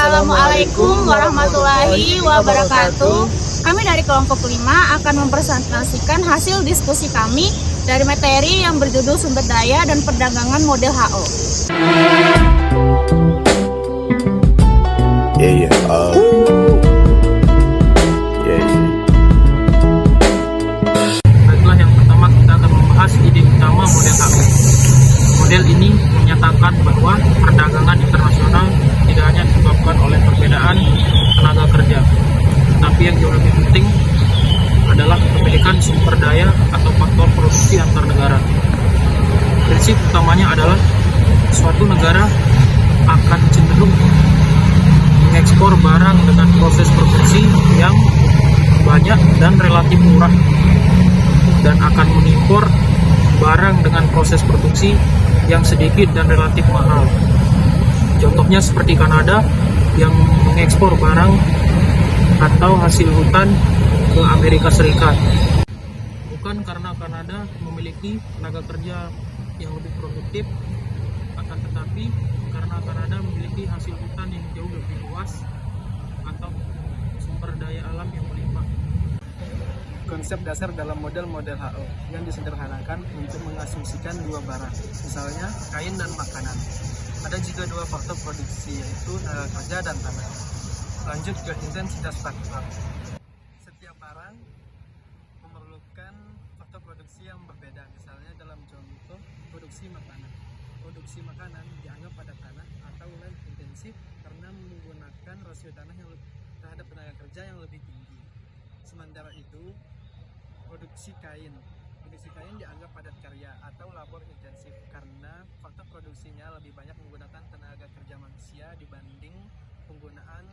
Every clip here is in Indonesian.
Assalamualaikum warahmatullahi wabarakatuh. Kami dari kelompok 5 akan mempresentasikan hasil diskusi kami dari materi yang berjudul sumber daya dan perdagangan model HO. Baiklah, yang pertama kita akan membahas ide utama model HO. Model ini menyatakan bahwa perdagangan internasional tidak hanya disebabkan oleh perbedaan tenaga kerja, tapi yang jauh lebih penting adalah kepemilikan sumber daya atau faktor produksi antar negara. Prinsip utamanya adalah suatu negara akan cenderung mengekspor barang dengan proses produksi yang banyak dan relatif murah, dan akan mengimpor barang dengan proses produksi yang sedikit dan relatif mahal. Contohnya seperti Kanada yang mengekspor barang atau hasil hutan ke Amerika Serikat. Bukan karena Kanada memiliki tenaga kerja yang lebih produktif, akan tetapi karena Kanada memiliki hasil hutan yang jauh lebih luas atau sumber daya alam yang melimpah. Konsep dasar dalam model-model HO yang disederhanakan untuk mengasumsikan dua barang, misalnya kain dan makanan. Ada juga dua faktor produksi, yaitu tenaga kerja dan tanah. Lanjut ke intensitas faktor. Setiap barang memerlukan faktor produksi yang berbeda, misalnya dalam contoh produksi makanan. Produksi makanan dianggap pada tanah atau land intensif karena menggunakan rasio tanah yang terhadap tenaga kerja yang lebih tinggi. Sementara itu, produksi kain dianggap padat karya atau labor intensif karena faktor produksinya lebih banyak menggunakan tenaga kerja manusia dibanding penggunaan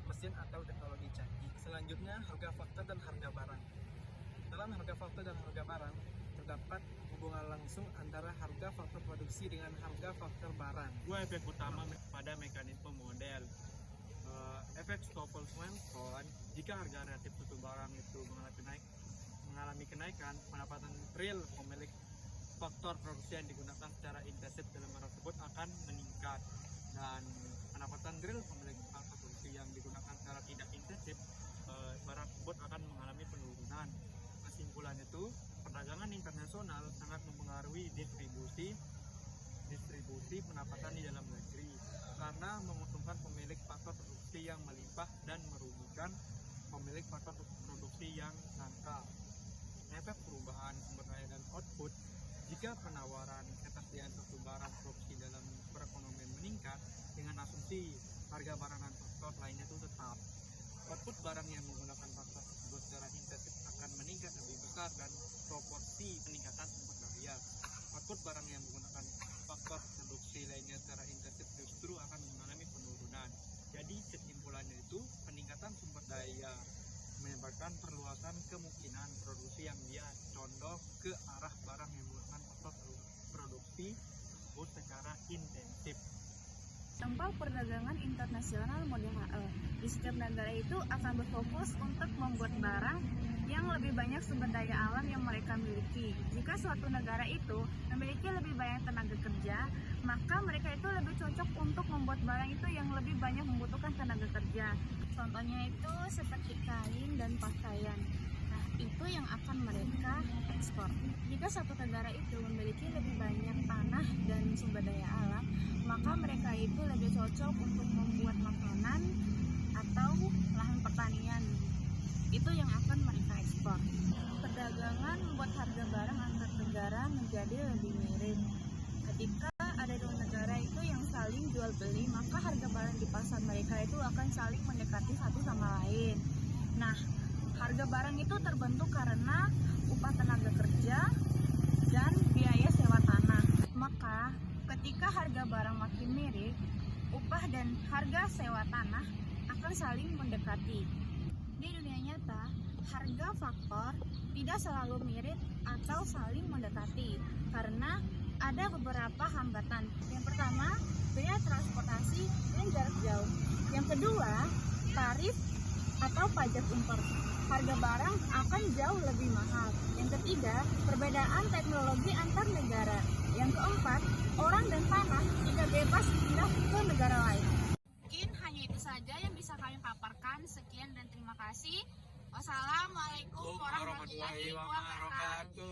mesin atau teknologi canggih. Selanjutnya, harga faktor dan harga barang. Dalam harga faktor dan harga barang terdapat hubungan langsung antara harga faktor produksi dengan harga faktor barang. Dua efek utama pada mekanisme model. Efek Stoffel-Swanson, jika harga relatif suatu barang itu mengalami kenaikan, pendapatan real pemilik faktor produksi yang digunakan secara intensif dalam barang tersebut akan meningkat, dan pendapatan real pemilik faktor produksi yang digunakan secara tidak intensif, barang tersebut akan mengalami penurunan. Kesimpulan itu, perdagangan internasional sangat mempengaruhi distribusi pendapatan di dalam negeri karena menguntungkan pemilik faktor produksi yang melimpah dan merugikan pemilik faktor produksi yang langka. Efek perubahan sumber daya dan output. Jika penawaran ketersediaan suatu barang produksi dalam perekonomian meningkat dengan asumsi harga barang dan faktor lainnya itu tetap, output barang yang menggunakan faktor tersebut secara intensif akan meningkat lebih besar dan proporsi peningkatan sumber daya. Output barang yang menggunakan faktor produksi lainnya secara intensif justru akan mengalami penurunan. Jadi kesimpulannya itu, peningkatan sumber daya menyebabkan perluasan kemungkinan produksi yang dia condong ke arah barang yang menggunakan faktor produksi tersebut secara intensif. Tempat perdagangan internasional model HO. Di setiap negara itu akan berfokus untuk membuat barang yang lebih banyak sumber daya alam yang mereka miliki. Jika suatu negara itu memiliki lebih banyak tenaga kerja, maka mereka itu lebih cocok untuk membuat barang itu yang lebih banyak membutuhkan tenaga kerja. Contohnya itu seperti kain dan pakaian. Nah, itu yang akan mereka ekspor. Jika satu negara itu memiliki lebih banyak tanah dan sumber daya alam, maka mereka itu lebih cocok untuk membuat makanan atau lahan pertanian. Itu yang akan mereka ekspor. Perdagangan membuat harga barang antar negara menjadi lebih mirip. Ketika ada dua negara itu yang saling jual beli, maka harga barang di pasar mereka itu akan saling mendekati satu sama lain. Nah, harga barang itu terbentuk karena upah tenaga kerja dan biaya sewa tanah. Maka ketika harga barang makin mirip, upah dan harga sewa tanah akan saling mendekati. Di dunia nyata, harga faktor tidak selalu mirip atau saling mendekati karena ada beberapa hambatan. Yang pertama, biaya transportasi dan jarak jauh. Yang kedua, tarif atau pajak impor. Harga barang akan jauh lebih mahal. Yang ketiga, perbedaan teknologi antar negara. Yang keempat, orang dan tanah tidak bebas pindah ke negara lain. Mungkin hanya itu saja kasih. Wassalamualaikum warahmatullahi wabarakatuh.